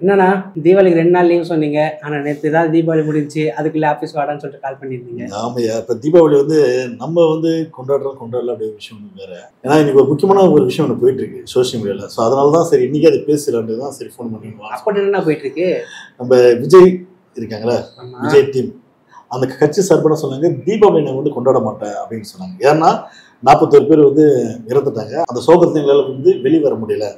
என்னன்னா தீபாவளிக்கு 2 நாள் லீவ் சொன்னீங்க. ஆனா நேற்று தான் தீபாவளி முடிஞ்சு அதுக்குள்ள ஆஃபீஸ் வாடான்னு சொல்லிட்டு கால் பண்ணியிருந்தீங்க. ஆமையா, இப்போ தீபாவளி நம்ம கொண்டாடல அப்படியே விஷயம் ஒன்று வேற. ஏன்னா இன்னைக்கு ஒரு முக்கியமான ஒரு விஷயம் ஒன்று போயிட்டு இருக்கு சோசியல் மீடியாவில். ஸோ அதனால தான் சரி இன்னைக்கு அதை பேசலான்ட்டு தான் சரி ஃபோன் பண்ணிடுவோம். அப்படி என்ன போயிட்டு இருக்கு? நம்ம விஜய் இருக்காங்களே, விஜய் டீம் அந்த கட்சி சார்பாக சொன்னாங்க தீபாவளி நான் கொண்டாட மாட்டேன் அப்படின்னு சொன்னாங்க. ஏன்னா 41 பேர் இறந்துட்டாங்க. அந்த சோகத்தை எங்களால் வெளிவர முடியல.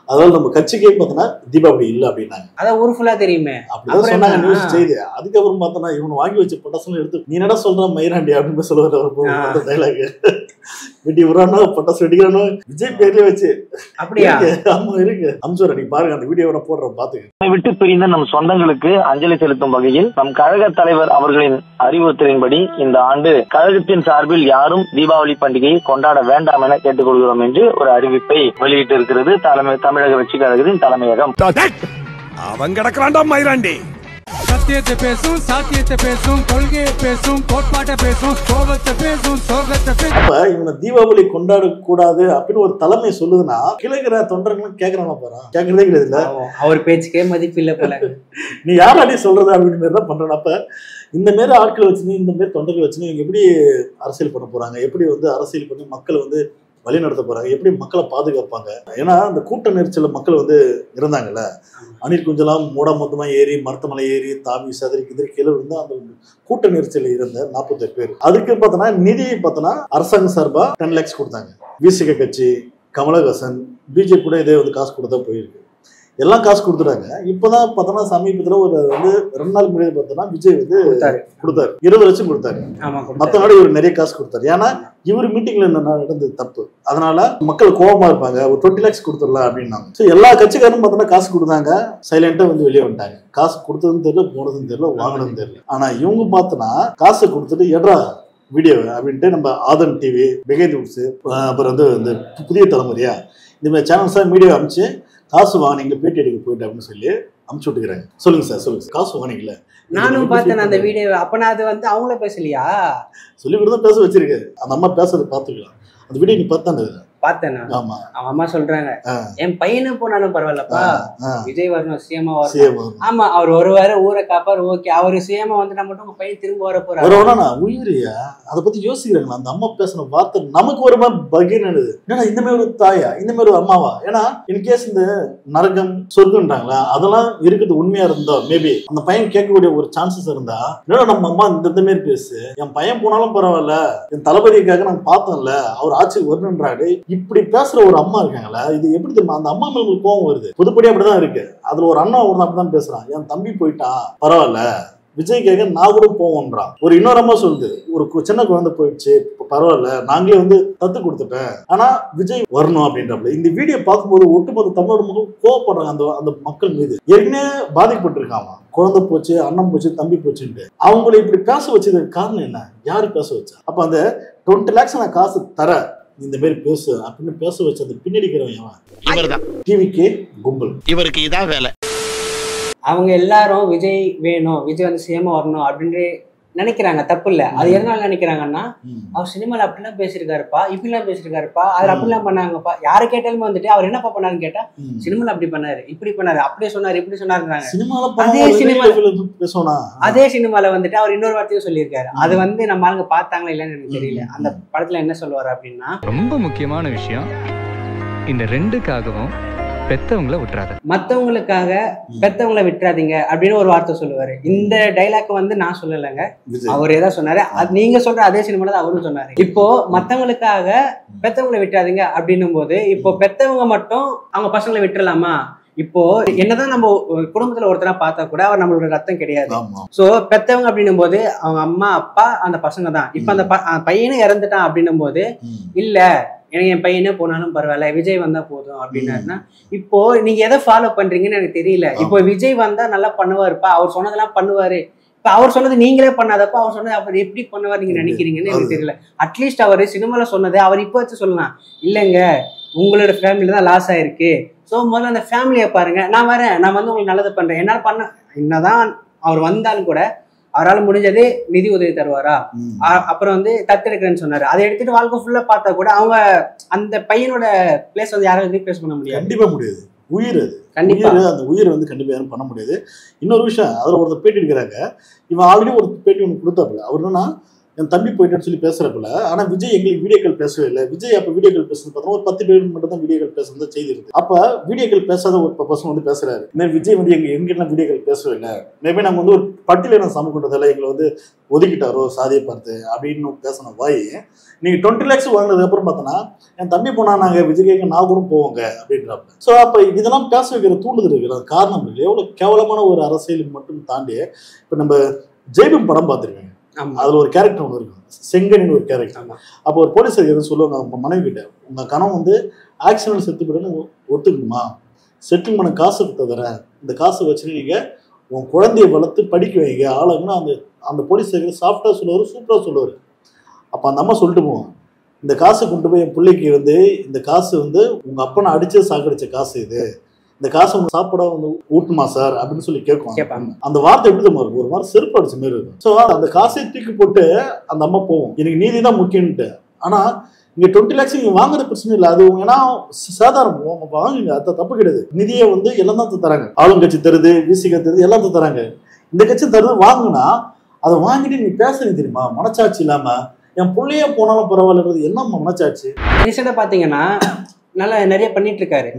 அதனால நம்ம கட்சிக்கே பார்த்தோன்னா தீபாவளி இல்லை அப்படின்னாங்க. அதான் ஊர் ஃபுல்லா தெரியுமே அப்படிதான் சொன்னாங்க நியூஸ் செய்தி. அதுக்கப்புறம் பார்த்தோன்னா இவனை வாங்கி வச்ச பட்டாசுலாம் எடுத்து நீ என்னடா சொல்றான் மயிராண்டி அப்படின்னு சொல்லுவார். அவர் டைலாக் வெட்டி விடுறானோ பட்டாசு வெடிக்கிறானோ விஜய் பேர்லயே வச்சு அப்படியா? ஆமா இருக்கு. அம்சோர நீ பாருங்க, அந்த வீடியோ போடுறோம் பாத்துக்க. விட்டு பிரிந்த நம் சொந்தங்களுக்கு அஞ்சலி செலுத்தும் வகையில் நம் கழக தலைவர் அவர்களின் அறிவுறுத்தலின்படி இந்த ஆண்டு கழகத்தின் சார்பில் யாரும் தீபாவளி பண்டிகையை கொண்டாட வேண்டாம் என கேட்டுக்கொள்கிறோம் என்று ஒரு அறிவிப்பை வெளியிட்டு இருக்கிறது தமிழக வெற்றி கழகத்தின் தலைமையகம். அவன் கிடக்கிறான்டா மயிராண்டி. சத்தியத்தை பேசும், சாத்தியத்தை பேசும், கொள்கையை பேசும், கோட்பாட்டை பேசும், சோகத்தை பேசும், சோகத்தை பேசும். அப்ப இவனை தீபாவளி கொண்டாட கூடாது அப்படின்னு ஒரு தலைமை சொல்லுதுன்னா கிழக்கிற தொண்டர்களும் கேட்கறாங்க பாரு. கேட்கறதே கிடையாது இல்ல. அவர் பேச்சுக்கே மதிப்பு இல்லை போல. நீ யார் அடி சொல்றது அப்படின்னு மாதிரி தான் பண்றேன். அப்ப இந்த மாரி ஆட்கள் வச்சுன்னு இந்த மாரி தொண்டர்கள் வச்சுன்னு இவங்க எப்படி அரசியல் பண்ண போறாங்க, எப்படி அரசியல் பண்ணி மக்களை வழி நடத்த போறாங்க, எப்படி மக்களை பாதுகாப்பாங்க? ஏன்னா அந்த கூட்ட நெரிச்சல மக்கள் இருந்தாங்கல்ல, அணில் குஞ்சலாம் மூட மொத்தமா ஏறி மருத்துவமனை ஏறி தாவி சதுரி கிதிரி கீழே இருந்தா அந்த கூட்ட நெரிச்சல் இருந்த 41 பேர். அதுக்கு பார்த்தோன்னா நிதியை பார்த்தோன்னா அரசாங்கம் சார்பா 10 lakhs கொடுத்தாங்க. விசிக கட்சி, கமலஹாசன், பிஜேபி கூட இதே காசு கொடுத்தா போயிருக்கு. எல்லாம் காசு கொடுத்துட்டாங்க. இப்பதான் பார்த்தோன்னா சமீபத்தில் ஒரு 2 நாள் முன்னாடி பார்த்தோன்னா விஜய் கொடுத்தாரு 20 லட்சம் கொடுத்தாரு. மற்ற நாடு இவர் நிறைய காசு கொடுத்தாரு. ஏன்னா இவர் மீட்டிங்ல நடந்தது தப்பு. அதனால மக்கள் கோபமா இருப்பாங்க, ஒரு 20 lakhs கொடுத்துடலாம் அப்படின்னாங்க. ஸோ எல்லா கட்சிக்காரும் பார்த்தோன்னா காசு கொடுத்தாங்க, சைலண்டா வெளியே வந்துட்டாங்க. காசு கொடுத்ததுன்னு தெரியல, போனதுன்னு தெரியல, வாங்கினதுன்னு தெரியல. ஆனா இவங்க பார்த்தோன்னா காசு கொடுத்துட்டு எட்ரா வீடியோ அப்படின்ட்டு நம்ம ஆதன் டிவி, பிகேட் நியூஸ், அப்புறம் இந்த புதிய தலைமுறையா இந்த மாதிரி சேனல்ஸா மீடியோ அனுப்பிச்சு காசு வாங்கினீங்க பேட்டி எடுக்க போயிட்டு அப்படின்னு சொல்லி அமுச்சு விட்டுக்கிறாங்க. சொல்லுங்க சார், சொல்லுங்க. காசு வாங்கினீங்களா? நானும் பார்த்தேன் அந்த வீடியோ. அப்பனா அது அவங்கள பேசலையா? சொல்லி கூட தான் பேச வச்சிருக்கு. அந்த அம்மா பேசுறதை பார்த்துக்கலாம். அந்த வீடியோ நீ பார்த்தானே? பார்த்தேன். ஆமா, அவன் அம்மா சொல்றாங்க என் பையனு போனாலும் பரவாயில்லப்பா, விஜய் வரணும், சிஎம்மா வரணும். ஆமா, அவர் வருவாரு, ஊரை காப்பாரு, ஓகே. அவரு சிஎம்மா வந்துட்டா மட்டும் உங்க பையன் திரும்ப வர போறாரு. உயிரியா அதை பத்தி யோசிக்கிறாங்களா? அந்த அம்மா பேசின வார்த்தை நமக்கு ஒரு மாதிரி பகிர்னது. ஏன்னா இந்த மாதிரி ஒரு தாயா, இந்த மாதிரி ஒரு அம்மாவா? ஏன்னா இன்கேஸ் இந்த நரகம் சொர்க்கம்ன்றாங்களா, அதெல்லாம் இருக்குது உண்மையா இருந்தா மேபி அந்த பையன் கேட்கக்கூடிய ஒரு சான்சஸ் இருந்தா, என்னடா நம்ம அம்மா இந்த மாதிரி பேசு, என் பையன் போனாலும் பரவாயில்ல, என் தளபதிக்காக நான் பார்த்தோம்ல, அவர் ஆட்சிக்கு வரணுன்றாரு, இப்படி பேசுற ஒரு அம்மா இருக்காங்களா? இது எப்படி தெரியுமா? அந்த அம்மா மேல கோவம் வருது. பொதுப்படி அப்படிதான் இருக்கு. அதுல ஒரு அண்ணா அப்படிதான் பேசுறான், என் தம்பி போயிட்டான் பரவாயில்ல, விஜய் கேட்க நான் கூட போவோம்ன்றான். ஒரு இன்னொரு அம்மா சொல்லுது, ஒரு சின்ன குழந்தை போயிடுச்சு பரவாயில்ல, நாங்களே தத்து கொடுத்துட்டேன், ஆனா விஜய் வரணும் அப்படின்றப்ப இந்த வீடியோ பார்க்கும்போது ஒட்டுமொத்த தமிழோட மக்கள் கோவப்படுறாங்க அந்த மக்கள் மீது. ஏற்கனவே பாதிக்கப்பட்டிருக்காங்க. குழந்தை போச்சு, அண்ணன் போச்சு, தம்பி போச்சுன்ட்டு அவங்களை இப்படி பேச வச்சதுக்கு காரணம் என்ன? யாரு பேச வச்சா? அப்ப அந்த 20 lakhs நான் காசு தர இந்த மாதிரி பேசு அப்படின்னு பேச வச்சு அந்த பின்னடிக்கிறவன் டிவிக்கே கும்பல். இவருக்கு இதான் வேலை. அவங்க எல்லாரும் விஜய் வேணும், விஜய் சிஎம் வரணும் அப்படின்னு நினைக்கிறாங்க. தப்பு இல்ல. அது எதனால நினைக்கிறாங்கன்னா, அவர் சினிமால அப்படிலாம் பேசியிருக்காருப்பா, இப்படிலாம் பேசியிருக்காருப்பா, அதுல அப்படிலாம் பண்ணாங்கப்பா. யாரை கேட்டாலுமே அவர் என்னப்பா பண்ணாருன்னு கேட்டா, சினிமால அப்படி பண்ணாரு, இப்படி பண்ணாரு, அப்படியே சொன்னாரு, இப்படி சொன்னாருன்றாங்க. அதே சினிமால அவர் இன்னொரு வார்த்தையும் சொல்லியிருக்காரு. அது நம்ம ஆளுங்க பார்த்தாங்களா இல்லன்னு எனக்கு தெரியல. அந்த படத்துல என்ன சொல்லுவாரு அப்படின்னா, ரொம்ப முக்கியமான விஷயம், இந்த 2க்காகவும் பெத்தவங்களை விட்டுறாத, மத்தவங்களுக்காக பெத்தவங்களை விட்டுறாதீங்க அப்படின்னு ஒரு வார்த்தை சொல்லுவாரு. இந்த டைலாக் நான் சொல்லலைங்க, அவரே தான் சொன்னாரு. அது நீங்க சொல்ற அதே சினிமால தான் அவரும் சொன்னாரு. இப்போ மத்தவங்களுக்காக பெத்தவங்களை விட்டுறாதீங்க அப்படின்னும் போது, இப்போ பெத்தவங்க மட்டும் அவங்க பசங்களை விட்டுறலாமா? இப்போ என்னதான் நம்ம குடும்பத்துல ஒருத்தரா பார்த்தா கூட அவர் நம்மளோட ரத்தம் கிடையாது. சோ பெத்தவங்க அப்படின்னும் போது அவங்க அம்மா அப்பா அந்த பசங்க தான். இப்ப அந்த பையனும் இறந்துட்டான் அப்படின்னும் போது, இல்ல எனக்கு என் பையனே போனாலும் பரவாயில்ல, விஜய் வந்தா போதும் அப்படின்னாருன்னா, இப்போ நீங்க எதை ஃபாலோ பண்றீங்கன்னு எனக்கு தெரியல. இப்போ விஜய் வந்தா நல்லா பண்ணுவாருப்பா, அவர் சொன்னதெல்லாம் பண்ணுவாரு. இப்ப அவர் சொன்னது நீங்களே பண்ணாதப்ப அவர் சொன்னது அவர் எப்படி பண்ணுவார் நீங்க நினைக்கிறீங்கன்னு எனக்கு தெரியல. அட்லீஸ்ட் அவர் சினிமால சொன்னது அவர் இப்போ வச்சு சொல்லலாம். இல்லைங்க, உங்களோட ஃபேமிலியில தான் லாஸ் ஆயிருக்கு, ஸோ முதல்ல அந்த ஃபேமிலியை பாருங்க, நான் வரேன், நான் உங்களுக்கு நல்லது பண்றேன், என்னால் பண்ண. என்னதான் அவர் வந்தாலும் கூட அவரால் முடிஞ்சது நிதி உதவி தருவாரா, அப்புறம் தத்தெடுக்கிறேன்னு சொன்னாரு. அதை எடுத்துட்டு வாழ்க்கை ஃபுல்லா பார்த்தா கூட அவங்க அந்த பையனோட பிளேஸ் யாராலும் ரீப்ளேஸ் பண்ண முடியாது. கண்டிப்பா முடியாது. உயிர் அது. கண்டிப்பா அந்த உயிரை வந்து கண்டிப்பா யாரும் பண்ண முடியாது. இன்னொரு விஷயம், அதுல ஒருத்தர் பேட்டி எடுக்கிறாங்க. இவன் ஆல்ரெடி ஒரு பேட்டி ஒன்று கொடுத்தாப்புல. அவர் என்னன்னா என் தம்பி போயிட்டான்னு சொல்லி பேசுறப்பல, ஆனா விஜய் எங்களுக்கு வீடியோக்கள் பேசவே இல்லை. விஜய் அப்ப வீடியோக்கள் பேசுறது பார்த்தோம்னா ஒரு 10 பேர் மட்டும் தான் வீடியோக்கள் பேசுறதா செய்தி இருக்கு. அப்ப வீடியோக்கள் பேசாத ஒரு பர்சன் வந்து பேசுறாரு, இந்த விஜய் வந்து எங்கிட்ட வீடியோக்கள் பேசவே இல்லை, மேபி நாங்க வந்து ஒரு பட்டியலின சமூகத்தால எங்களை வந்து ஒதுக்கிட்டாரோ சாதியை பார்த்து அப்படின்னு பேசின வாய், நீங்க 20 lakhs வாங்கினதுக்கு அப்புறம் பார்த்தோன்னா என் தம்பி போனா நாங்க விஜய் கேட்க நான் கூட போவோங்க அப்படின்றாங்க. ஸோ அப்ப இதெல்லாம் பேச வைக்கிற தூண்டுதல் இருக்கிற காரணம் இல்லை. எவ்வளவு கேவலமான ஒரு அரசியலுக்கு மட்டும் தாண்டி இப்ப நம்ம ஜெய்பீம் படம் பார்த்துருக்கீங்க. அதுல ஒரு கேரக்டர் ஒன்று இருக்கும், செங்கனின்னு ஒரு கேரக்டர். அப்போ ஒரு போலீஸர் எதுவும் சொல்லுவாங்க உங்க மனைவி கிட்ட, உங்க கணவன் வந்து ஆக்சிடென்ட் செத்து போயிடுன்னு ஒத்துக்கணுமா, செட்டில் பண்ண காசு தரேன், இந்த காசை வச்சுட்டு நீங்க உன் குழந்தைய வளர்த்து படிக்க வைங்க ஆளுங்கன்னா அந்த போலீஸர் சாஃப்டா சொல்லுவார், சூப்பரா சொல்லுவார். அப்போ அந்த அம்மா சொல்லிட்டு போவோம், இந்த காசு கொண்டு போய் என் பிள்ளைக்கு வந்து இந்த காசு வந்து உங்க அப்பனை அடிச்சு சாக்கடிச்ச காசு, இந்த காசு உங்க சாப்பிட வந்து ஊட்டுமா சார் அப்படின்னு சொல்லி கேட்கும். அந்த வார்த்தை எப்படி தான் இருக்கும், ஒரு மாதிரி செருப்பு அடிச்ச மாதிரி இருக்கும். ஸோ அந்த காசை தூக்கி போட்டு அந்த அம்மா போவோம், எனக்கு நீதி தான் முக்கியம்ட்டு. ஆனா இங்க 20 lakhs நீங்க வாங்குற பிரச்சனை இல்லை, அது ஏன்னா சாதாரணம் வாங்குங்க, அது தப்பு கிடையாது. நிதியை வந்து எல்லாம் தான் தராங்க, ஆளுங்கட்சி தருது, விசிக தருது, எல்லாம் தராங்க. இந்த கட்சி தருது வாங்குனா அதை வாங்கிட்டு நீ பேசுறீங்க தெரியுமா, மனச்சாட்சி இல்லாம என் பிள்ளையே போனாலும் பரவாயில்ல, என்ன மனச்சாட்சி. ரீசெண்டா பாத்தீங்கன்னா நல்லா நிறைய பண்ணிட்டு இருக்காரு.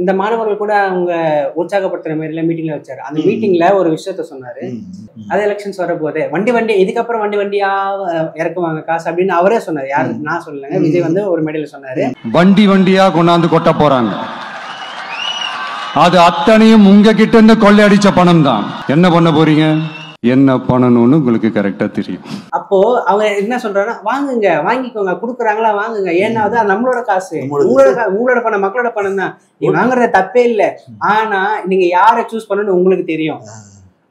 இந்த மாணவர்கள் கூட அவங்க உற்சாகப்படுத்துற மாதிரி மீட்டிங்ல வச்சாரு. அந்த மீட்டிங்ல ஒரு விஷயத்த சொன்னாரு, அது எலெக்ஷன்ஸ் வரப்போதே வண்டி இதுக்கப்புறம் வண்டியா இறக்குவாங்க காசு அப்படின்னு அவரே சொன்னாரு. யாருக்கு நான் சொல்லலைங்க, விஜய் வந்து ஒரு மேடையில சொன்னாரு, வண்டியா கொண்டாந்து கொட்ட போறாங்க, அது அத்தனையும் உங்ககிட்ட இருந்து கொள்ளையடிச்ச பணம் தான். என்ன பண்ண போறீங்க, என்ன பண்ணணும்னு உங்களுக்கு கரெக்டா தெரியும். அப்போ அவங்க என்ன சொல்றாங்கன்னா, வாங்குங்க, வாங்கிக்கோங்க, குடுக்குறாங்களா வாங்குங்க, ஏன்னா அது நம்மளோட காசு, உங்களோட பணம், மக்களோட பணம் தான், நீங்க வாங்குறது தப்பே இல்லை. ஆனா நீங்க யாரை சூஸ் பண்ணணும்னு உங்களுக்கு தெரியும்,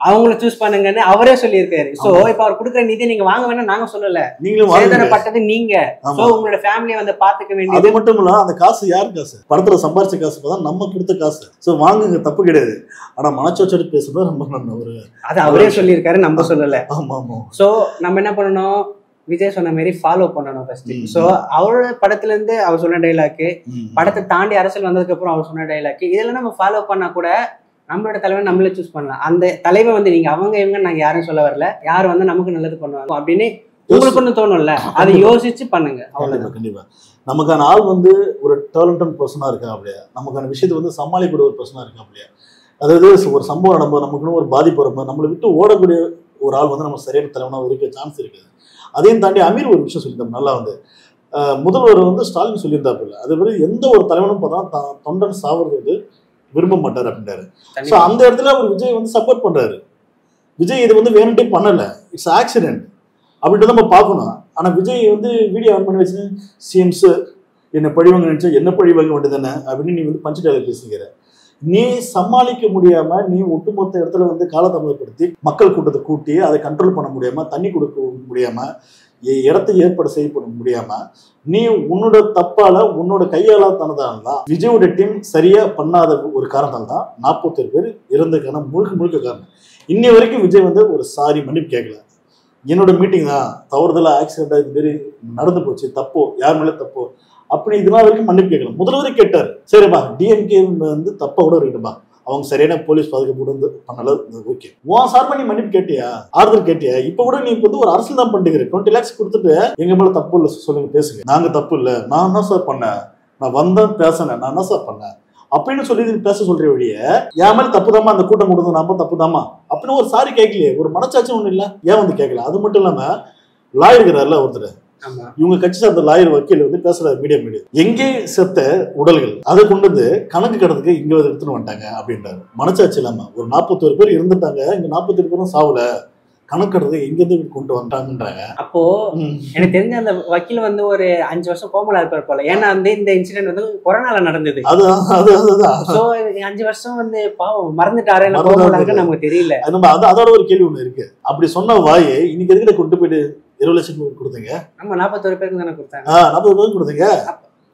அவங்கள சூஸ் பண்ணுங்கன்னு அவரே சொல்லியிருக்காரு. சோ இப்ப அவர் கொடுக்குற நிதி நீங்க வாங்க வேணா நாங்க சொல்லல, சேதனப்பட்டது நீங்க. சோ உங்களோட ஃபேமிலியை வந்து பாத்துக்க வேண்டியது. அது மட்டும் இல்ல, அந்த காசு யாரு காசு, படத்துல சம்பாரிச்ச காசு தான் நம்ம கொடுத்த காசு. சோ வாங்குங்க, தப்பு கிடையாது. ஆனா மனச்சோச்சடி பேசுறது நம்ம ஒரு அது அவரே சொல்லியிருக்காரு, நம்ம சொல்லல. ஆமா ஆமா. சோ நம்ம என்ன பண்ணணும், விஜய் சொன்ன மாதிரி ஃபாலோ பண்ணணும் ஃபர்ஸ்ட். சோ அவரோட படத்துல இருந்து அவர் சொன்ன டைலாக், படத்தை தாண்டி அரசியல் வந்ததுக்கு அப்புறம் அவர் சொன்ன டைலாக், இதெல்லாம் நம்ம ஃபாலோ பண்ணா கூட நம்மளோட தலைவன் நம்மளே சூஸ் பண்ணலாம். அந்த தலைவன் வந்து நீங்க அவங்க இவங்க நாங்க யாரும் சொல்ல வரல, யார் வந்து நமக்கு நல்லது பண்ணுவாங்க அப்படின்னு உங்களுக்கு ஒண்ணு தோணும்ல, அதை யோசிச்சு பண்ணுங்க. அவ்வளவுதான். கண்டிப்பா நமக்கான ஆள் வந்து ஒரு டேலண்டட் பர்சனா இருக்கா அப்படியே, நமக்கான விஷயத்தை வந்து சமாளிக்கக்கூடிய ஒரு பர்சனா இருக்கா அப்படியே. அதாவது ஒரு சம்பவம் நடக்கும், நமக்குன்னு ஒரு பாதிப்பு வரும்போது நம்மளை விட்டு ஓடக்கூடிய ஒரு ஆள் வந்து நம்ம சரியான தலைவனா இருக்க சான்ஸ் இருக்குது. அதையும் தாண்டி அமீர் ஒரு விஷயம் சொல்லியிருந்தோம், நல்லா வந்து முதல்வர் வந்து ஸ்டாலின் சொல்லியிருந்தாப்புல, அது வந்து எந்த ஒரு தலைவனும் பார்த்தா தொண்டன் சாவது வந்து விரும்ப மாட்டார் அப்படின்றாரு. ஸோ அந்த இடத்துல அவர் விஜய் வந்து சப்போர்ட் பண்றாரு. விஜய் இது வந்து வேணுட்டே பண்ணல, இட்ஸ் ஆக்சிடென்ட் அப்படின்ட்டு நம்ம பார்க்கணும். ஆனா விஜய் வந்து வீடியோ ஆன் பண்ணி வச்சு சிஎம்ஸ் என்ன பழிவாங்க நினைச்சா என்ன பழிவாங்க வேண்டியதானே அப்படின்னு நீ வந்து பஞ்சு டைலாக் பேசுகிற. நீ சமாளிக்க முடியாம நீ ஒட்டுமொத்த இடத்துல வந்து காலதாமதப்படுத்தி மக்கள் கூட்டத்தை கூட்டி அதை கண்ட்ரோல் பண்ண முடியாம, தண்ணி கொடுக்க முடியாம, இடத்தை ஏற்பாடு செய்யப்பட முடியாம, நீ உன்னோட தப்பால உன்னோட கையாளத்தனதால தான் விஜயோட டீம் சரியா பண்ணாத ஒரு காரணத்தால் தான் 41 பேர் இறந்ததுக்கான முழுக்க காரணம். இன்னி வரைக்கும் விஜய் வந்து ஒரு சாரி மன்னிப்பு கேட்கல. என்னோட மீட்டிங் தான் தவறுதலா ஆக்சிடென்டா இது மாரி நடந்து போச்சு, தப்போ யார் மேலே தப்போ அப்படி இதெல்லாம் வரைக்கும் மன்னிப்பு கேட்கலாம். முதல்வரே கேட்டார், சரிப்பா டிஎம்கே வந்து தப்பா கூட இருக்கட்டும்பா, அவங்க சரியான போலீஸ் பாதுகாப்பு வந்து பண்ணல, ஓகே. உன் சார்பா நீ மன்னிப்பு கேட்டியா, ஆறுதல் கேட்டியா? இப்ப கூட நீ வந்து ஒரு அரசியல் தான் பண்ணிக்கிற. 20 lakhs கொடுத்துட்டு எங்க மேல தப்பு இல்லை சொல்லுங்க, பேசுங்க, நாங்க தப்பு இல்லை, நான் என்ன சார் பண்ணேன், நான் வந்தேன் பேசினேன், நான் என்ன சார் பண்ணேன் அப்படின்னு சொல்லி பேச சொல்ற வழிய என் மேல தப்புதாமா, அந்த கூட்டம் கொடுத்தது நம்ம தப்புதாமா அப்படின்னு ஒரு சாரி கேட்கலையே, ஒரு மனச்சாட்சி ஒண்ணு இல்ல, ஏன் வந்து கேட்கல? அது மட்டும் இல்லாம லாயர் இருக்கிறாருல ஒருத்தர், இவங்க கட்சி சார்ந்த லாயர் வக்கீல் வந்து பேசுறாரு மீடியம் எங்கே செத்த உடல்கள் அதை கொண்டு வந்து கணக்கு கடத்துக்கு இங்க வந்து எடுத்துட்டு வந்துட்டாங்க அப்படின்றாரு. மனச்சாட்சி இல்லாம ஒரு 41 பேர் இருந்துட்டாங்க, இங்க 41 பேரும் சாவல, கணக்கெடுத்து எங்கிருந்து கொண்டு வந்துட்டாங்கன்றாங்க. அப்போ எனக்கு தெரிஞ்ச அந்த வக்கீல் வந்து ஒரு 5 வருஷம் கோமலா இருப்பார் போல. ஏன்னா வந்து இந்த இன்சிடென்ட் வந்து கொரோனால நடந்தது. சோ 5 வருஷம் வந்து பாவம் மறந்துட்டாரு, நமக்கு தெரியல. அதோட ஒரு கேள்வி ஒண்ணு இருக்கு, அப்படி சொன்ன வாயை இன்னைக்கு எதுக்கிட்ட கொண்டு போயிட்டு 20 லட்சம் கொடுத்தீங்க? நம்ம 41 பேருக்கு தானே கொடுத்தாங்க. 40 பேருக்கு கொடுத்தீங்க.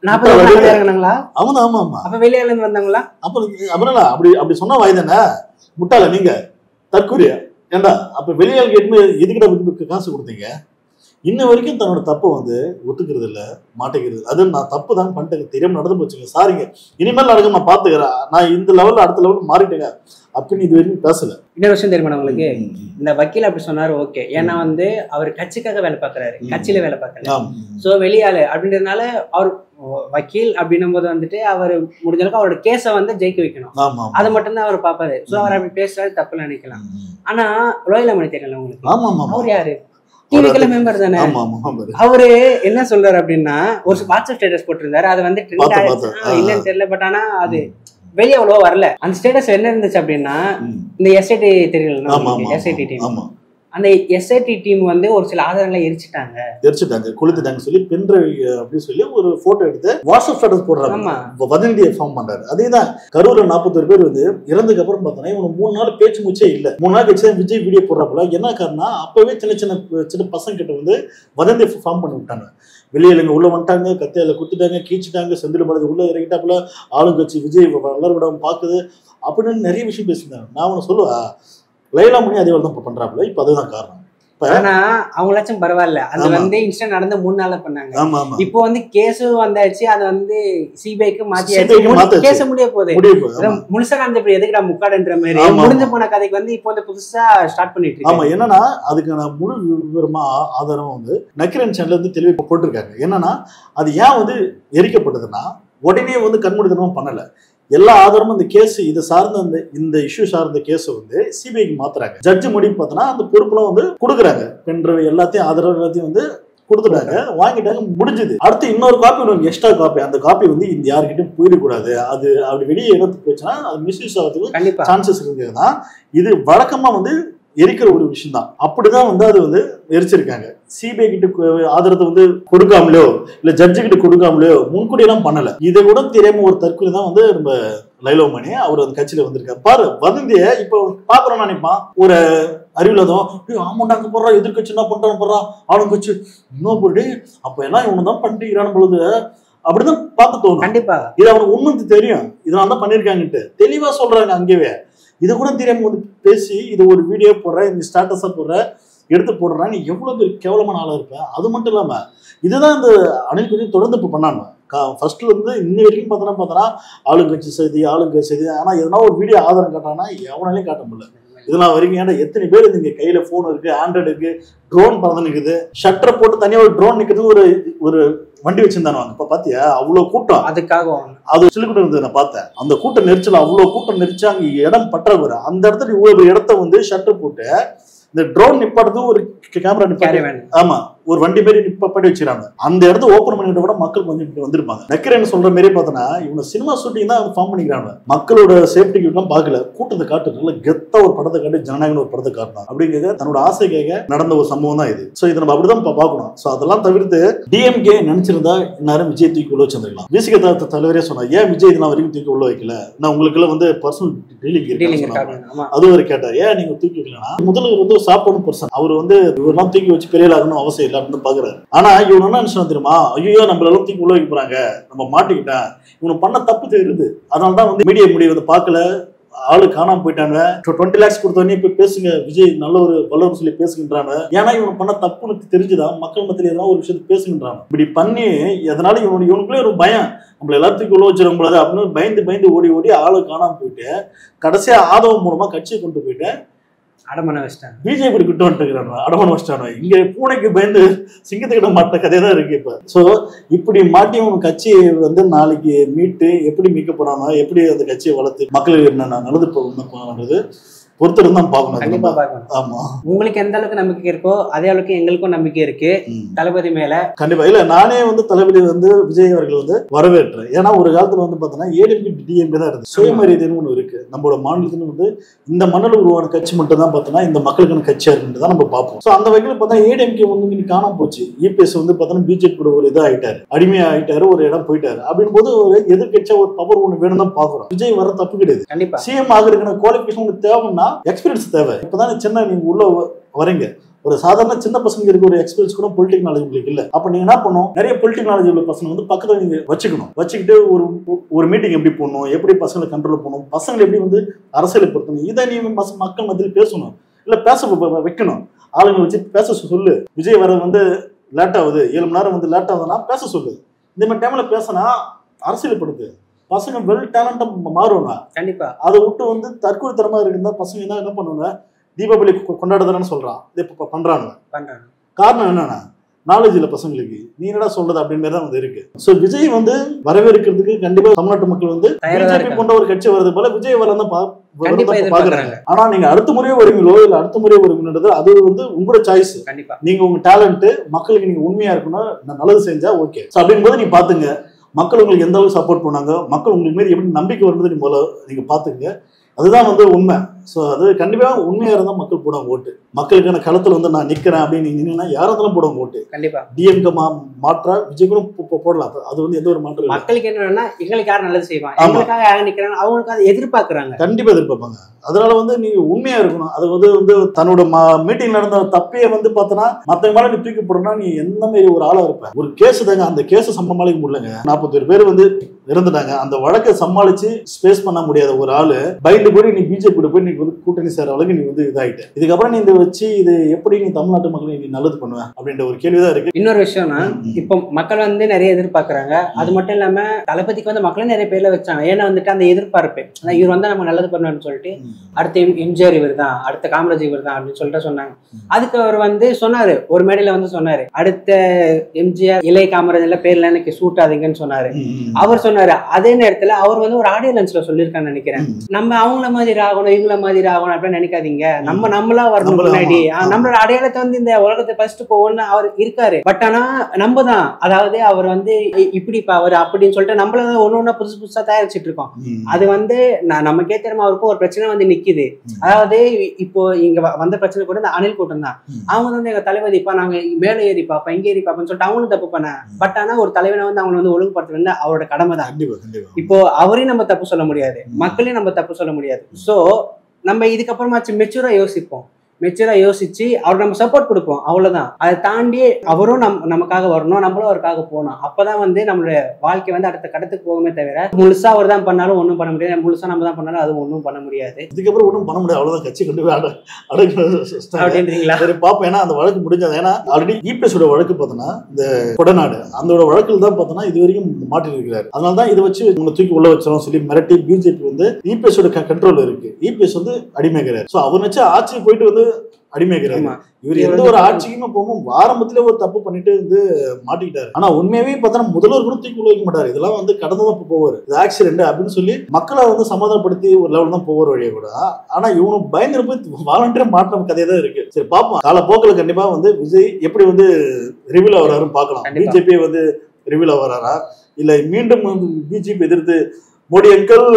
40 பேர் இறங்குனாங்களா? ஆமா ஆமா ஆமா. அப்ப வெளியால இருந்து வந்தாங்களா? அப்புறம் அப்படி சொன்ன வாய் தானே முட்டாள நீங்க, தற்கூரியா. ஏண்டா அப்ப வெளியால் கேட்டு எதுக்கிட்ட காசு கொடுத்தீங்க? இன்ன வரைக்கும் தன்னோட தப்பை வந்து ஒத்துக்கிறது இல்லை, மாட்டேங்கிறது. அது நான் தப்பு தான் பண்ணிட்டேங்க, தெரியாம நடந்து போச்சுங்க, சாரிங்க, இனிமேல் நடக்க நான் பாத்துக்கிறேன், நான் இந்த லெவல்ல அடுத்த லெவல் மாறிட்டேங்க அப்படின்னு இது வரைக்கும் பேசல. இன்னொரு விஷயம் தெரியுமா உங்களுக்கு, இந்த வக்கீல் அப்படி சொன்னாரு ஓகே, ஏன்னா வந்து அவர் கட்சிக்காக வேலை பார்க்கறாரு, கட்சியில வேலை பார்க்கல. சோ வெளியாளு அப்படின்றதுனால அவர் வக்கீல் அப்படின்னும் போது வந்துட்டு அவர் முடிஞ்ச அளவுக்கு அவரோட கேஸை வந்து ஜெயிக்க வைக்கணும், அதை மட்டும்தான் அவர் பார்ப்பாரு. சோ அவர் அப்படி பேசுறாரு, தப்புல நினைக்கலாம். ஆனா லோயலாமணி தெரியல உங்களுக்கு, அவர் யாரு, டிவிக்கல மெம்பர் தானே. அவரு என்ன சொல்றாரு அப்படின்னா, ஒரு வாட்ஸ்அப் ஸ்டேட்டஸ் போட்டிருந்தாரு, அது வந்து ட்ரெண்ட் ஆயிடுச்சு இல்லன்னு தெரியல, பட் ஆனா அது வெளியே அவ்வளவா வரல. அந்த ஸ்டேட்டஸ் என்ன இருந்துச்சு அப்படின்னா, இந்த எஸ்ஐடி தெரியல, எஸ்ஐடி டீம், அந்த எஸ்ஐடி டீம் வந்து ஒரு சில ஆதாரங்களை எரிச்சிட்டாங்க, கொளுத்துட்டாங்க சொல்லி பென்ட்ரைவ் அப்படின்னு சொல்லி ஒரு போட்டோ எடுத்து வாட்ஸ்அப் ஸ்டேட்டஸ் போடுறாங்க, வதந்தியை ஃபார்ம் பண்றாரு. அதேதான் கரூர்ல 41 பேர் வந்து இறந்ததுக்கு அப்புறம் பார்த்தோன்னா இவங்க 3 நாள் பேச்சு மூச்சே இல்லை. 3 நாள் கழிச்சு விஜய் வீடியோ போடுறப்பல என்ன காரணம், அப்பவே சின்ன சின்ன பசங்க கிட்ட வந்து வதந்தியை ஃபார்ம் பண்ணி விட்டாங்க. வெளியிலங்க உள்ள வந்துட்டாங்க, கத்தையில குத்துட்டாங்க, கீச்சிட்டாங்க, செந்தில் பாலாஜி உள்ள இறங்கிட்டாப்புல, ஆளுங்கட்சி விஜய் வளர விடாம பாக்குது அப்படின்னு நிறைய விஷயம் பேசியிருந்தாங்க. நான் அவனை சொல்லுவா, லோயலாமணி அதே தான் பண்றாப்புல, இப்ப அதுதான் காரணம். ஆனா அவங்களாச்சும் பரவாயில்ல, அது வந்து இன்ஸ்டன்ட் நடந்த 3 நாள்ல பண்ணாங்க. இப்போ வந்து கேஸும் வந்தாச்சு, அது வந்து சிபிஐக்கு மாத்தியாச்சு, கேஸ் முடிய போகுது, முழுசா நடந்த எதுக்குடா முக்காடுன்ற மாதிரி முடிஞ்ச போன கதைக்கு வந்து இப்போ வந்து புதுசா ஸ்டார்ட் பண்ணிட்டு இருக்கு. ஆமா, என்னன்னா அதுக்கு நான் முழு விவரமா ஆதாரம் வந்து நக்கீரன் சேனல்ல இருந்து தெளிவாக போட்டிருக்காங்க. என்னன்னா அது ஏன் வந்து எரிக்கப்பட்டதுன்னா, உடனே வந்து கண்மூடித்தனமா பண்ணல, எல்லா ஆதாரமும் இந்த கேஸ் இதை சார்ந்த இந்த இஷ்யூ சார்ந்த கேஸை வந்து சிபிஐக்கு மாத்துறாங்க. ஜட்ஜு முடிவு பார்த்தோன்னா அந்த பொறுப்புலாம் வந்து கொடுக்குறாங்க, பென்ட்ரைவ் எல்லாத்தையும் ஆதாரம் எல்லாத்தையும் வந்து கொடுத்துட்டாங்க, வாங்கிட்டாங்க, முடிஞ்சது. அடுத்து இன்னொரு காப்பி, எக்ஸ்ட்ரா காப்பி, அந்த காப்பி வந்து இந்த யாருக்கிட்டும் போயிடக்கூடாது, அது அப்படி வெளியே எடுத்து போச்சுன்னா அது மிஸ்யூஸ் ஆகிறதுக்கு சான்சஸ் இருந்ததுன்னா இது வழக்கமா வந்து எரிக்கிற ஒரு விஷயம் தான். அப்படிதான் வந்து அது வந்து எரிச்சிருக்காங்க. சிபிஐ கிட்ட ஆதரத்தை வந்து கொடுக்காமலையோ இல்ல ஜட்ஜு கிட்ட கொடுக்காமலையோ முன்கூடி எல்லாம் பண்ணல. இதை கூட தெரியாம ஒரு தற்கொலை தான் வந்து நம்ம லோயலாமணி அவர் அந்த கட்சியில வந்திருக்காரு. பாரு வதந்திய இப்ப பாக்குறோம் நினைப்பான், ஒரு அறிவில்லாதவன் ஆமாண்டா அங்க போடுறான், எதிர்கட்சி என்ன பண்றான்னு போடுறான், ஆளுங்கட்சி இன்னும் போட்டு அப்ப எல்லாம் இவனுதான் பண்ணிக்கிறான் பொழுது அப்படிதான் பார்த்து தோணும். கண்டிப்பா இது அவனுக்கு ஒண்ணுக்கு தெரியும், இதனால தான் பண்ணிருக்காங்கன்ட்டு தெளிவா சொல்றாங்க. அங்கேயே இதை கூட தெரியாம வந்து பேசி இது ஒரு வீடியோ போடுற, இந்த ஸ்டேட்டஸா போடுற, எடுத்து போடுறான், நீ எவ்வளவு பேர் கேவலமான ஆளா இருப்ப. அது மட்டும் இல்லாம இதுதான் இந்த அணில் கொஞ்சம் தொடர்ந்து இப்ப பண்ணாம ஃபர்ஸ்ட்ல இருந்து இன்ன வரைக்கும் பார்த்தோன்னா ஆளுங்கட்சி செய்தி, ஆளுங்கட்சி செய்தி. ஆனா எதனா ஒரு வீடியோ ஆதாரம் காட்டானா எவனாலையும் காட்ட முடியல. இதெல்லாம் வரைக்கும் ஏன்னா எத்தனை பேர் நீங்க கையில போன் இருக்கு, ஆண்ட்ராய்டு இருக்கு, ட்ரோன் பறந்து நிக்குது, ஷட்டரை போட்டு தனியா ஒரு ட்ரோன் நிக்கிறது, ஒரு வண்டி வச்சிருந்தானு இப்ப பாத்தியா அவ்வளவு கூட்டம், அதுக்காக அது சொல்லிக்கிட்டு இருந்தது நான் பார்த்தேன். அந்த கூட்டம் நெரிச்சல் அவ்வளவு கூட்டம் நெரிச்சு அங்க இடம் பற்றாக்குற அந்த இடத்துல இவ்வளவு இடத்த வந்து ஷட்டர் போட்டு இந்த ட்ரோன் நிப்பாடுறது ஒரு கேமரா நிப்பாடு, ஆமா ஒரு வண்டி மாரி நிப்பாட்டி வச்சிருக்காங்க. அந்த இடத்த ஓபன் பண்ணிட்டு கூட மக்கள் கொஞ்சம் வந்திருப்பாங்க. நக்கீரன் சொல்ற மாரி பார்த்தோன்னா இவங்க சினிமா ஷூட்டிங் தான் ஃபார்ம் பண்ணிக்கிறாங்க, மக்களோட சேஃப்டிக்கு எல்லாம் பார்க்கல, கூட்டத்தை காட்டு நல்ல கெத்தா ஒரு படத்தை காட்டி ஜனநாயகம் ஒரு படத்தை காட்டணும் அப்படிங்கிறது தன்னோட ஆசைக்காக நடந்த ஒரு சம்பவம் தான் இது. சோ இதை நம்ம அப்படிதான் பார்க்கணும். சோ அதெல்லாம் தவிர்த்து டிஎம்கே நினைச்சிருந்தா இந்நேரம் விஜய் தூக்கி உள்ள வச்சிருக்கலாம். விசிக தலைவரே சொன்னா ஏன் விஜய் இதெல்லாம் வரைக்கும் தூக்கி உள்ள வைக்கல, நான் உங்களுக்கு எல்லாம் வந்து பர்சனல் டீலிங் இருக்கு அது ஒரு கேட்டார், ஏன் நீங்க தூக்கி வைக்கலன்னா முதல்வர் வந்து சாப்பாடு பர்சன், அவர் வந்து இவரெல்லாம் தூக்கி வச்சு பெரிய ஆகணும் அவசியம் இல்லை அப்படின்னு பாக்குறாரு. ஆனா இவன் என்ன நினைச்சா தெரியுமா, ஐயோ நம்மள எல்லாம் தூக்கி உள்ள வைக்க போறாங்க, நம்ம மாட்டிக்கிட்டேன், இவனு பண்ண தப்பு தெரியுது, அதனாலதான் வந்து மீடியா முடிவு வந்து பார்க்கல, ஆளு காணாம போயிட்டாங்க, 20 lakhs கொடுத்தோடனே இப்ப பேசுங்க விஜய் நல்ல ஒரு வல்லவர் சொல்லி பேசுகின்றாங்க. ஏன்னா இவனு பண்ண தப்புன்னு தெரிஞ்சுதான் மக்கள் மத்தியில ஏதாவது ஒரு விஷயத்த பேசுகின்றாங்க. இப்படி பண்ணி அதனால இவனுக்குள்ளே ஒரு பயம், நம்மள எல்லாத்துக்கும் உள்ள வச்சிடும் கூடாது அப்படின்னு பயந்து ஓடி ஆளு காணாம போயிட்டு கடைசியா ஆதவம் மூலமா கட்சியை கொண்டு போயிட்டு அடமான வச்சிட்டாங்க. பிஜேபி கிட்ட வந்துட்டு அடமான வச்சிட்டானு. இங்க பூனைக்கு பயந்து சிங்கத்துக்கிட்ட மாட்ட கதையதான் இருக்கு இப்ப. சோ இப்படி மாட்டி உங்க கட்சியை வந்து நாளைக்கு மீட்டு எப்படி மீட்க போறாங்க, எப்படி அந்த கட்சியை வளர்த்து மக்களுக்கு என்ன நல்லது போகுது பொறுத்தரும் தான் பார்க்கணும். கண்டிப்பா பார்க்கணும். ஆமா, உங்களுக்கு எந்த அளவுக்கு நம்பிக்கை இருக்கோ அதே அளவுக்கு எங்களுக்கும் நம்பிக்கை இருக்கு தளபதி மேல. கண்டிப்பா இல்ல, நானே வந்து தளபதி வந்து விஜய் அவர்கள் வந்து வரவேற்றேன். ஏன்னா ஒரு காலத்துல வந்து பாத்தீங்கன்னா ஏடிஎம்கே டிஎம்கே தான் இருக்கு, சுயமரியாதைன்னு ஒண்ணு இருக்கு. நம்மளோட மாநிலத்துல வந்து இந்த மண்ணில் உருவான கட்சி மட்டும் தான் பார்த்தோன்னா இந்த மக்களுக்கான கட்சியா இருக்குன்னு தான் நம்ம பார்ப்போம். ஸோ அந்த வகையில் பார்த்தா ஏடிஎம்கே வந்து இன்னைக்கு காணாம போச்சு. இபிஎஸ் வந்து பார்த்தோன்னா பிஜேபி கூட ஒரு இதாக ஆயிட்டாரு, அடிமையா ஆயிட்டாரு, ஒரு இடம் போயிட்டாரு. அப்படின்னு போது ஒரு எதிர்கட்சியா ஒரு பவர் ஒண்ணு வேணும் தான் பாக்குறோம். விஜய் வர தப்பு கிடையாது. கண்டிப்பா சிஎம் ஆகிறதுக்கான குவாலிஃபிகேஷன் உங்களுக்கு தேவைன்னா எக்ஸ்பீரியன்ஸ் தேவை. இப்பதான் சின்ன நீங்க உள்ள வரீங்க, ஒரு சாதாரண சின்ன பசங்க இருக்க ஒரு எக்ஸ்பீரியன்ஸ் கூட பொலிட்டிக் நாலேஜ் உங்களுக்கு இல்ல. அப்ப நீங்க என்ன பண்ணணும், நிறைய பொலிட்டிக் நாலேஜ் உள்ள பசங்க வந்து பக்கத்துல நீங்க வச்சுக்கிட்டு ஒரு மீட்டிங் எப்படி போடணும், எப்படி பசங்களை கண்ட்ரோல் பண்ணணும், பசங்களை எப்படி வந்து அரசியலை பொறுத்தணும், இதை நீங்க மக்கள் மத்தியில் பேசணும், இல்ல பேச வைக்கணும். ஆளுங்க வச்சு பேச சொல்லு. விஜய் வர வந்து லேட் ஆகுது, 7 மணி நேரம் வந்து லேட் ஆகுதுன்னா பேச சொல்லு. இந்த மாதிரி டைம்ல பேசினா அரசியல்படுத்து. பசங்க வெல் டேலண்டா மாறுவாங்க. கண்டிப்பா. அதை விட்டு வந்து தற்கொலைத்தனமா இருக்குன்னா பசங்க என்ன பண்ணுவாங்க, தீபாவளி கொண்டாடுறதுன்னு சொல்றான், இதை இப்ப பண்றாங்க. காரணம் என்னன்னா நாலேஜ் இல்ல பசங்களுக்கு. நீ என்னடா சொல்றது அப்படின்னு தான் வந்து இருக்கு. சோ விஜய் வந்து வரவேற்கிறதுக்கு கண்டிப்பா தமிழ்நாட்டு மக்கள் வந்து பிஜேபி போன்ற ஒரு கட்சி வருது போல விஜய் வரலாம் பாக்குறாங்க. ஆனா நீங்க அடுத்த முறையே வருவீங்களோ இல்ல அடுத்த முறையே வருவீங்கன்றது அது வந்து உங்களோட சாய்ஸ். நீங்க உங்க டேலண்ட் மக்களுக்கு நீங்க உண்மையா இருக்கணும், நல்லது செஞ்சா ஓகே. அப்படின் போது நீங்க பாத்துங்க மக்கள் உங்களுக்கு எந்த அளவுக்கு சப்போர்ட் பண்ணாங்க, மக்கள் உங்களுக்கு மீது எப்படி நம்பிக்கை வருது நீங்க பாத்துங்க. அதுதான் வந்து உண்மை. ஸோ அது கண்டிப்பா உண்மையா இருந்தா மக்கள் போடுவாங்க ஓட்டு. மக்களுக்கான களத்துல வந்து நான் நிக்கிறேன் அப்படின்னு நீங்க நின்னா யாரா இருந்தாலும் போடுவாங்க ஓட்டு. கண்டிப்பா டிஎம்கே மாற்றா விஜய் கூட போடலாம். அது வந்து எந்த ஒரு மாற்றம். மக்களுக்கு என்னன்னா எங்களுக்கு யார் நல்லது செய்வாங்க, எங்களுக்காக யார் நிக்கிறாங்க, அவங்களுக்கு அதை எதிர்பார்க்கறாங்க. கண்டிப்பா எதிர்பார்ப்பாங்க. அதனால வந்து நீங்க உண்மையா இருக்கணும். அது வந்து தன்னோட மீட்டிங் நடந்த தப்பையே வந்து பார்த்தனா மத்த மேல நீ தூக்கி போடணும்னா நீ எந்த மாதிரி ஒரு ஆளா இருப்ப. ஒரு கேஸ் தாங்க, அந்த கேஸை சமாளிக்க முடியலங்க. 41 பேர் வந்து இறந்துட்டாங்க. அந்த வழக்கை சமாளிச்சு ஸ்பேஸ் பண்ண முடியாத ஒரு ஆளு பயந்து போய் நீ பிஜேபி கூட போய் நீ வந்து கூட்டணி சேர அளவுக்கு நீ வந்து இதாயிட்ட. இதுக்கப்புறம் நீ இந்த வச்சு இது எப்படி நீ தமிழ்நாட்டு மக்களை நீ நல்லது பண்ணுவ அப்படின்ற ஒரு கேள்விதான் இருக்கு. இன்னொரு விஷயம்னா இப்போ மக்கள் வந்து நிறைய எதிர்பார்க்கறாங்க. அது மட்டும் இல்லாம தளபதிக்கு வந்து மக்களும் நிறைய பேர்ல வச்சாங்க. ஏன்னா வந்துட்டு அந்த எதிர்பார்ப்பு இவர் வந்து நம்ம நல்லது பண்ணுவான்னு சொல்லிட்டு அடுத்த எம்ஜிஆர் இவர் தான், அடுத்த காமராஜ் இவர் தான் அப்படின்னு சொல்லிட்டு சொன்னாங்க. அதுக்கு அவர் வந்து சொன்னாரு, ஒரு மேடையில வந்து சொன்னாரு, அடுத்த எம்ஜிஆர் இளைய காமராஜ் எல்லாம் பேர்ல எனக்கு சூட் ஆகுதுங்கன்னு சொன்னாரு. அவர் சொன்னாரு. அதே நேரத்துல அவர் வந்து ஒரு ஆடியோ லன்ச்ல சொல்லியிருக்கான்னு நினைக்கிறேன், நம்ம அவங்கள மாதிரி ஆகணும் இவங்கள மாதிரி ஆகணும் அப்படின்னு நினைக்காதீங்க, நம்மளா வரணும் முன்னாடி, நம்மளோட அடையாளத்தை வந்து இந்த உலகத்தை ஃபர்ஸ்ட் போகணும்னு அவர் இருக்காரு. பட் ஆனா நம்ம தான், அதாவது அவர் வந்து இப்படி அவர் அப்படின்னு சொல்லிட்டு நம்மள ஒண்ணு புதுசு புதுசா தயாரிச்சுட்டு இருக்கோம். அது வந்து நமக்கே தெரியுமா அவருக்கும் ஒரு பிரச்சனை வந்து நிக்குது. அதாவது இப்போ இங்க வந்த பிரச்சனை கூட இந்த அணில் கூட்டம் தான். அவங்க வந்து எங்க தலைவதிப்பா நாங்க மேல ஏறி பாப்பா இங்க ஏறி பாப்போம்னு சொல்லிட்டு அவங்களும் தப்பு பண்ண. பட் ஆனா ஒரு தலைவனை வந்து அவங்க வந்து ஒழுங்குபடுத்துறது அவரோட கடமை தான். இப்போ அவரையும் நம்ம தப்பு சொல்ல முடியாது, மக்களையும் நம்ம தப்பு சொல்ல முடியாது. சோ நம்ம இதுக்கப்புறமாச்சு மெச்சூரா யோசிப்போம். மெச்சூரா யோசிச்சு அவர் நம்ம சப்போர்ட் கொடுப்போம், அவ்வளவுதான். அதை தாண்டி அவரும் நமக்காக வரணும், நம்மளும் அவருக்காக போகணும். அப்பதான் வந்து நம்மளுடைய வாழ்க்கை வந்து அடுத்த கடத்துக்கு போகுமே தவிர முழுசா அவர் தான் பண்ணாலும் ஒன்றும் பண்ண முடியாது, முழுசா நம்ம தான் பண்ணாலும் அது ஒன்றும் பண்ண முடியாது. இதுக்கப்புறம் ஒன்றும் பண்ண முடியாது, அவ்வளவுதான். கட்சி கொண்டு போய் அப்படின்றீங்களா? சரி பார்ப்போம். ஏன்னா அந்த வழக்கு முடிஞ்சது. ஏன்னா ஆல்ரெடி இபிஎஸோட வழக்கு பார்த்தோன்னா இந்த கொடநாடு அந்த வழக்கில் தான் பார்த்தோன்னா இது வரைக்கும் மாட்டி இருக்கிறாரு. அதனால தான் இதை வச்சு உங்களை தூக்கி உள்ள வச்சிடும் சொல்லி மிரட்டி பிஜேபி வந்து இபிஎஸோட கண்ட்ரோல் இருக்கு. இபிஎஸ் வந்து அடிமைக்கிறார். ஸோ அவர் வச்சு ஆட்சி போயிட்டு வந்து அடிமைக்கிறாங்க. இவர் எந்த ஒரு ஆட்சிக்குமே போகும் ஆரம்பத்துல ஒரு தப்பு பண்ணிட்டு வந்து மாட்டிக்கிட்டாரு. ஆனா உண்மையாவே பார்த்தா முதல்வர் கூட தூக்கி உள்ள வைக்க மாட்டாரு. இதெல்லாம் வந்து கடந்துதான் போவாரு, இது ஆக்சிடென்ட் அப்படின்னு சொல்லி மக்களை வந்து சமாதானப்படுத்தி ஒரு லெவல் தான் போவார் வழியே கூட. ஆனா இவனும் பயங்கர போய் வாலண்டியரா மாட்டின கதையா தான் இருக்கு. சரி பார்ப்போம், காலப்போக்கில் கண்டிப்பா வந்து விஜய் எப்படி வந்து ரிவீல் ஆகிறாருன்னு பார்க்கலாம். பிஜேபி வந்து ரிவீல் ஆகிறாரா இல்ல மீண்டும் பிஜேபி எதிர்த்து மோடி அங்கிள்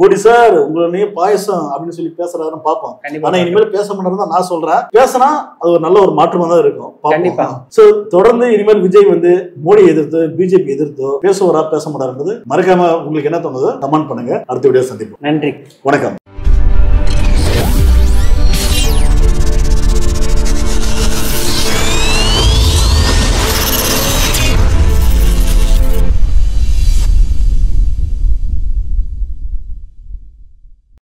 மோடி சார் உங்களுடைய பாயசம் அப்படின்னு சொல்லி பேசுறாருன்னு பார்ப்போம். ஆனா இனிமேல் பேச மாட்டேன் நான் சொல்றேன். பேசினா அது ஒரு நல்ல ஒரு மாற்றமா தான் இருக்கும். சோ தொடர்ந்து இனிமேல் விஜய் வந்து மோடி எதிர்த்து பிஜேபி எதிர்த்தோ பேசுவாரா பேச மாட்டாருன்றது மறக்காம உங்களுக்கு என்ன தோணுதோ கமெண்ட் பண்ணுங்க. அடுத்த வீடியோ சந்திப்போம். நன்றி, வணக்கம்.